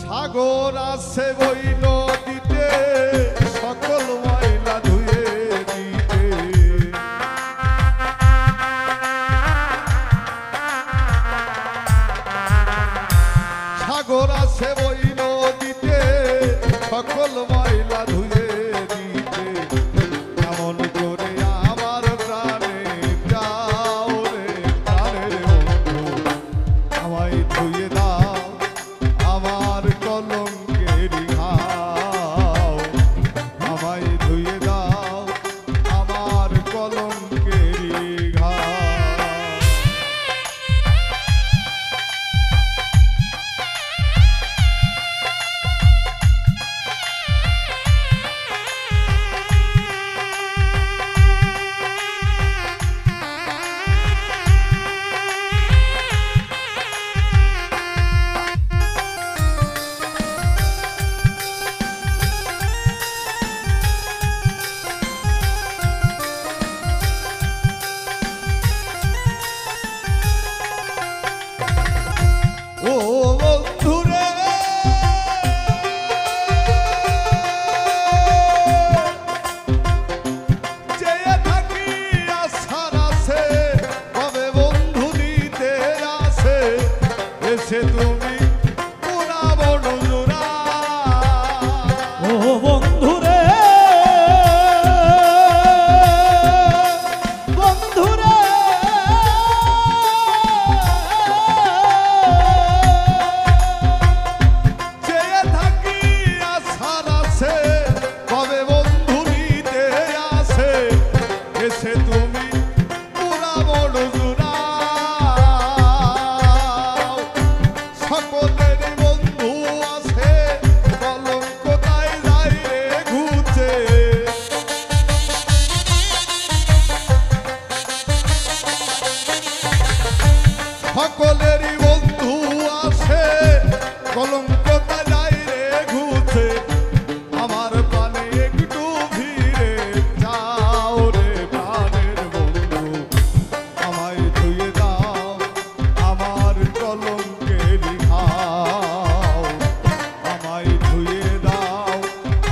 সাগর আছে বই নদীতে সকল ময়লা ধুয়ে দিতে। সাগর আছে বই নদীতে সকল ময়লা ধুয়ে দিতে। এমন করে আমার প্রাণে যাও রে প্রাণের বন্ধু, আমায় ধুয়ে দাও আমার কলঙ্কের ঘাও। আমায় ধুয়ে দাও আমার কলঙ্কের ঘাও। ও বন্ধুরে চেয়ে থাকি আশার আছে, কবে বন্ধু দিতে আসে এসে তুমি পুরাবো নজরা। ও বন্ধুরে বন্ধুরে চেয়ে থাকি আশার আছে, কবে বন্ধু দিতে আসে এসে তুমি পুরাবো নজরা। সকলের বন্ধু আছে কলঙ্ক তাই যাই রে ঘুচে। সকলেরই বন্ধু আছে কলঙ্ক তাই যাই রে ঘুচে। আমার প্রাণে একটু ভিড়ে যাও রে প্রাণের বন্ধু, আমায় ধুয়ে দাও আমার কলঙ্কের ঘাও। আমায় ধুয়ে দাও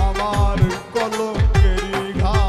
আমার কলঙ্কের ঘাও।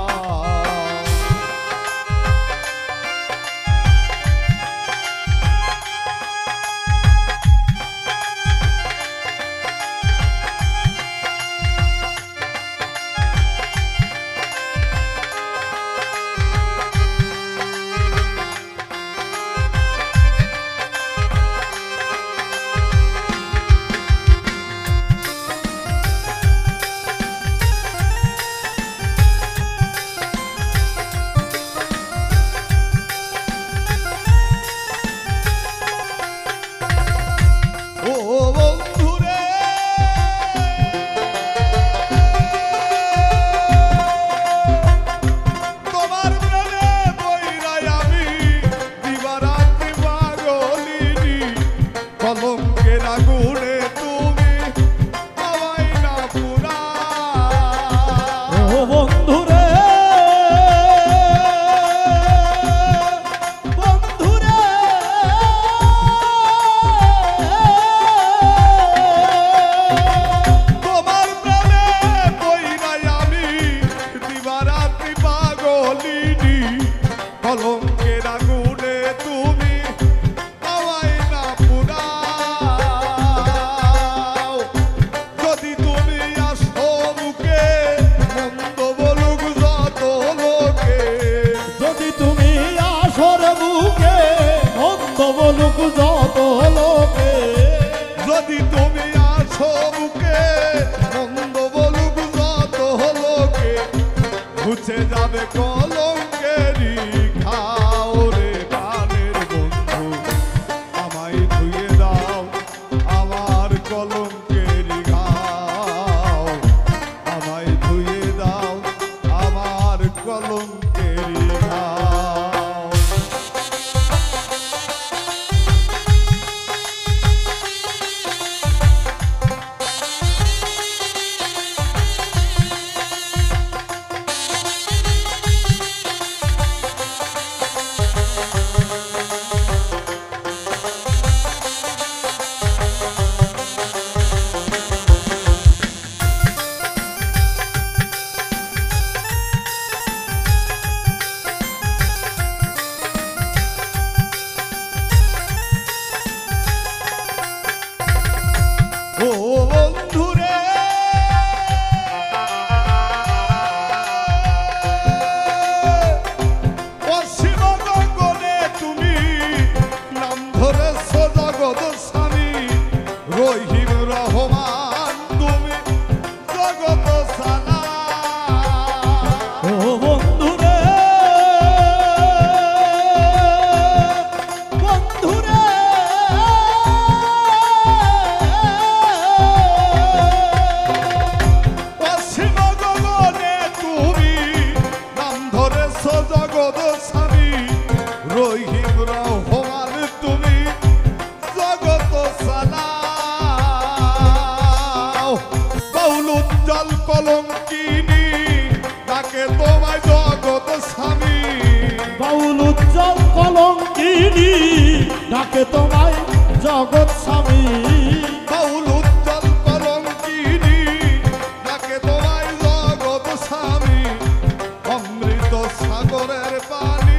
ও বন্ধুরে তোমার প্রেমে বইরাই আমি দিবারাত্রি পাগলিনী। কলঙ্কের আগুনে তুমি আমায় না পুরাও। ও বন্ধুরে বন্ধুরে তোমার প্রেমে বইরাই আমি দিবারাত্রি পাগলিনী। কলঙ্কের আগুনে তুমি আমায় না পুরাও। যদি তুমি আসো মুখে মন্দ বলুক যত লোকে। যদি তুমি আসর বুকে মন্দ বলুক যত লোকে। যদি তুমি আসো মুখে মন্দ বলুক যত লোকে। ঘুচে যাবে কলঙ্কেরি ঘাও রে প্রাণের বন্ধু, আমায় ধুয়ে দাও আমার কলঙ্কেরি ঘাও। আমায় ধুয়ে দাও আমার কলঙ্কেরি ঘাও। কলঙ্কিনী ডাকে তোমায় জগৎ স্বামী বাউল উজ্জ্বল কলঙ্কিনী ডাকে তোমায় জগৎ স্বামী বাউল উজ্জ্বল কলঙ্কিনী ডাকে তোমায় জগৎ স্বামী অমৃত সাগরের পানি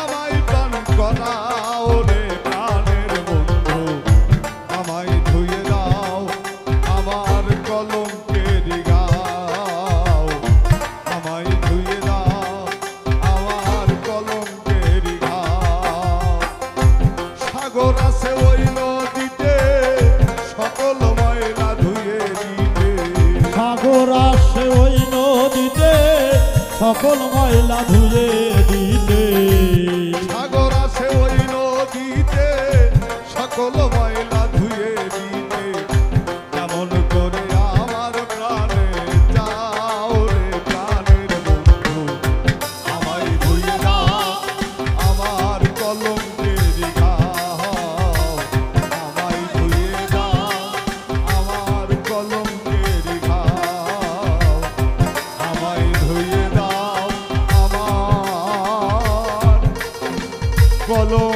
আমায় পান করাও রে প্রাণের বন্ধু আমায় ধুয়ে দাও আমার কলঙ্কের গাও আমায় ধুয়ে দাও আমার কলঙ্কের গাও সাগর আছে ওই নদীতে সকল ময়লা ধুয়ে দিতে সাগর আসে ওই নদীতে সকল ময়লা ধুয়ে দিতে সাগর আছে ওই নদীতে সকল ময়লা ধুয়ে দিতে কেমন করে আমার প্রাণে যাও রে প্রাণের বন্ধু আমায় ধুয়ে দাও আমার কলঙ্কের ঘাও আমায় ধুয়ে দাও আমার কলঙ্কের ঘাও আমায় ধুয়ে দাও আমার কলঙ্কের